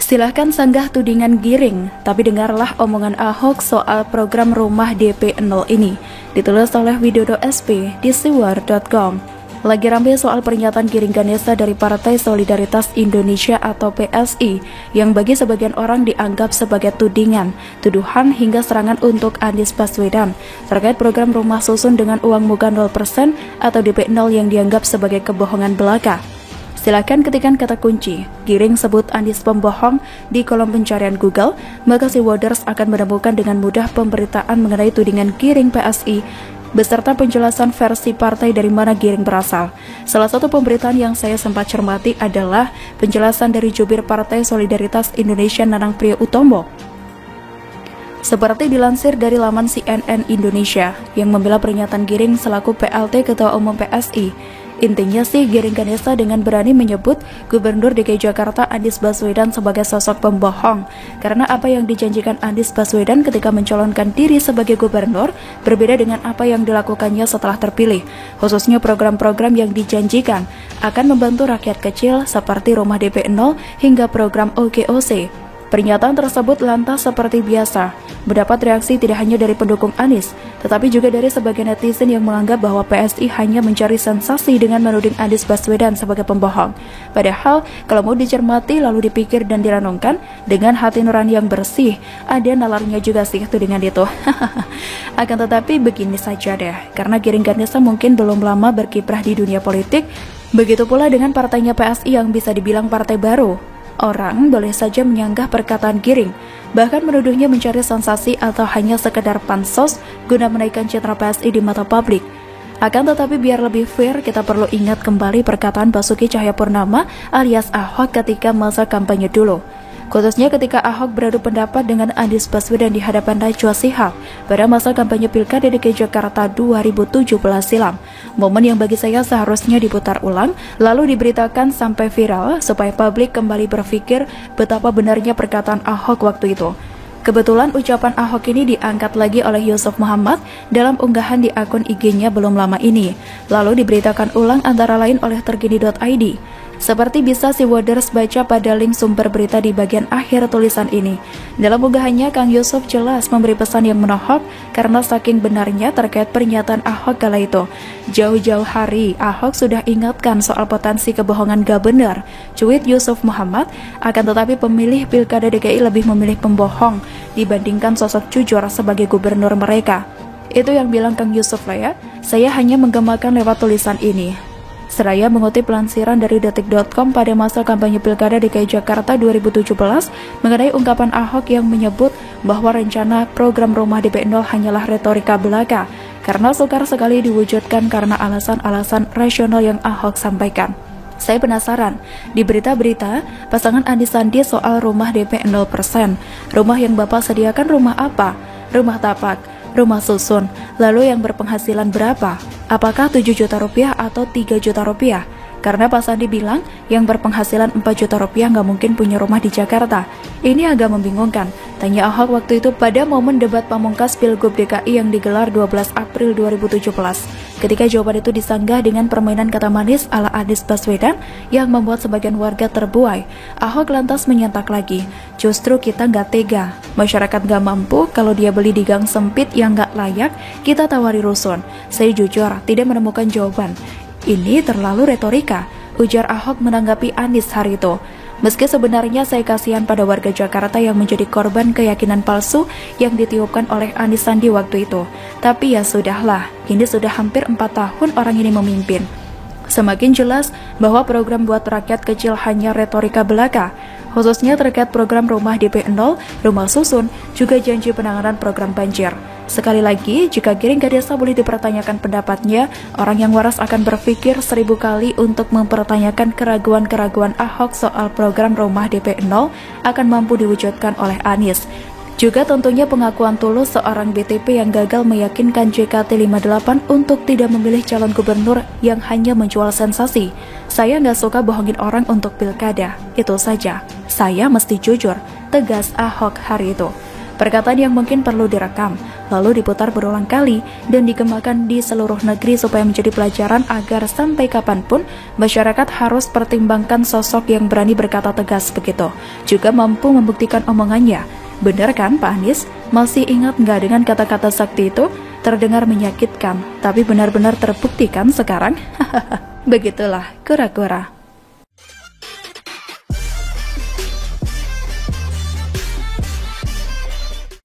Silahkan sanggah tudingan Giring, tapi dengarlah omongan Ahok soal program rumah DP 0 ini. Ditulis oleh Widodo SP di siwar.com. Lagi ramai soal pernyataan Giring Ganesa dari Partai Solidaritas Indonesia atau PSI, yang bagi sebagian orang dianggap sebagai tudingan, tuduhan hingga serangan untuk Anies Baswedan terkait program rumah susun dengan uang muka 0% atau DP 0 yang dianggap sebagai kebohongan belaka. Silakan ketikkan kata kunci Giring sebut Anies pembohong di kolom pencarian Google, maka si Woders akan menemukan dengan mudah pemberitaan mengenai tudingan Giring PSI beserta penjelasan versi partai dari mana Giring berasal. Salah satu pemberitaan yang saya sempat cermati adalah penjelasan dari jubir Partai Solidaritas Indonesia Nanang Priyotomo. Seperti dilansir dari laman CNN Indonesia yang membela pernyataan Giring selaku PLT Ketua Umum PSI. Intinya sih Giring Ganesa dengan berani menyebut Gubernur DKI Jakarta Anies Baswedan sebagai sosok pembohong karena apa yang dijanjikan Anies Baswedan ketika mencalonkan diri sebagai gubernur berbeda dengan apa yang dilakukannya setelah terpilih, khususnya program-program yang dijanjikan akan membantu rakyat kecil seperti rumah DP 0 hingga program OKOC. Pernyataan tersebut lantas seperti biasa mendapat reaksi tidak hanya dari pendukung Anies, tetapi juga dari sebagian netizen yang menganggap bahwa PSI hanya mencari sensasi dengan menuding Anies Baswedan sebagai pembohong. Padahal, kalau mau dicermati lalu dipikir dan direnungkan dengan hati nurani yang bersih, ada nalarnya juga sih tudingan itu. Akan tetapi begini saja deh, karena Giring Ganesa mungkin belum lama berkiprah di dunia politik, begitu pula dengan partainya PSI yang bisa dibilang partai baru. Orang boleh saja menyanggah perkataan Giring, bahkan menuduhnya mencari sensasi atau hanya sekedar pansos guna menaikkan citra PSI di mata publik. Akan tetapi biar lebih fair, kita perlu ingat kembali perkataan Basuki Cahayapurnama alias Ahok ketika masa kampanye dulu. Khususnya ketika Ahok beradu pendapat dengan Anies Baswedan di hadapan Najwa Shihab pada masa kampanye Pilkada DKI Jakarta 2017 silam. Momen yang bagi saya seharusnya diputar ulang, lalu diberitakan sampai viral supaya publik kembali berpikir betapa benarnya perkataan Ahok waktu itu. Kebetulan ucapan Ahok ini diangkat lagi oleh Yusuf Muhammad dalam unggahan di akun IG-nya belum lama ini, lalu diberitakan ulang antara lain oleh terkini.id. Seperti bisa si Woders baca pada link sumber berita di bagian akhir tulisan ini. Dalam unggahannya, Kang Yusuf jelas memberi pesan yang menohok karena saking benarnya terkait pernyataan Ahok kala itu. Jauh-jauh hari, Ahok sudah ingatkan soal potensi kebohongan gak benar, cuit Yusuf Muhammad, akan tetapi pemilih Pilkada DKI lebih memilih pembohong dibandingkan sosok jujur sebagai gubernur mereka. Itu yang bilang Kang Yusuf lah ya, saya hanya menggemakan lewat tulisan ini. Seraya mengutip lansiran dari detik.com pada masa kampanye Pilkada DKI Jakarta 2017 mengenai ungkapan Ahok yang menyebut bahwa rencana program rumah DP 0 hanyalah retorika belaka karena sukar sekali diwujudkan karena alasan-alasan rasional yang Ahok sampaikan. Saya penasaran, di berita-berita pasangan Anies Sandi soal rumah DP 0%, rumah yang Bapak sediakan rumah apa? Rumah tapak, rumah susun, lalu yang berpenghasilan berapa? Apakah 7 juta rupiah atau 3 juta rupiah? Karena Pak Sandi bilang yang berpenghasilan 4 juta rupiah nggak mungkin punya rumah di Jakarta. Ini agak membingungkan, tanya Ahok waktu itu pada momen debat pamungkas Pilgub DKI yang digelar 12 April 2017. Ketika jawaban itu disanggah dengan permainan kata manis ala Anies Baswedan yang membuat sebagian warga terbuai, Ahok lantas menyentak lagi, justru kita nggak tega, masyarakat nggak mampu kalau dia beli di gang sempit yang nggak layak, kita tawari rusun. Saya jujur tidak menemukan jawaban. Ini terlalu retorika, ujar Ahok menanggapi Anies hari itu. Meski sebenarnya saya kasihan pada warga Jakarta yang menjadi korban keyakinan palsu yang ditiupkan oleh Anies Sandi waktu itu. Tapi ya sudahlah, ini sudah hampir 4 tahun orang ini memimpin. Semakin jelas bahwa program buat rakyat kecil hanya retorika belaka, khususnya terkait program rumah DP 0, rumah susun, juga janji penanganan program banjir. Sekali lagi, jika Giring Ganesa boleh dipertanyakan pendapatnya, orang yang waras akan berpikir 1000 kali untuk mempertanyakan keraguan-keraguan Ahok soal program rumah DP 0 akan mampu diwujudkan oleh Anies. Juga tentunya pengakuan tulus seorang BTP yang gagal meyakinkan JKT58 untuk tidak memilih calon gubernur yang hanya menjual sensasi. Saya nggak suka bohongin orang untuk pilkada, itu saja. Saya mesti jujur, tegas Ahok hari itu. Perkataan yang mungkin perlu direkam, lalu diputar berulang kali dan dikembangkan di seluruh negeri supaya menjadi pelajaran agar sampai kapanpun masyarakat harus pertimbangkan sosok yang berani berkata tegas begitu, juga mampu membuktikan omongannya. Benar kan Pak Anies? Masih ingat nggak dengan kata-kata sakti itu? Terdengar menyakitkan, tapi benar-benar terbuktikan sekarang? Begitulah kura-kura.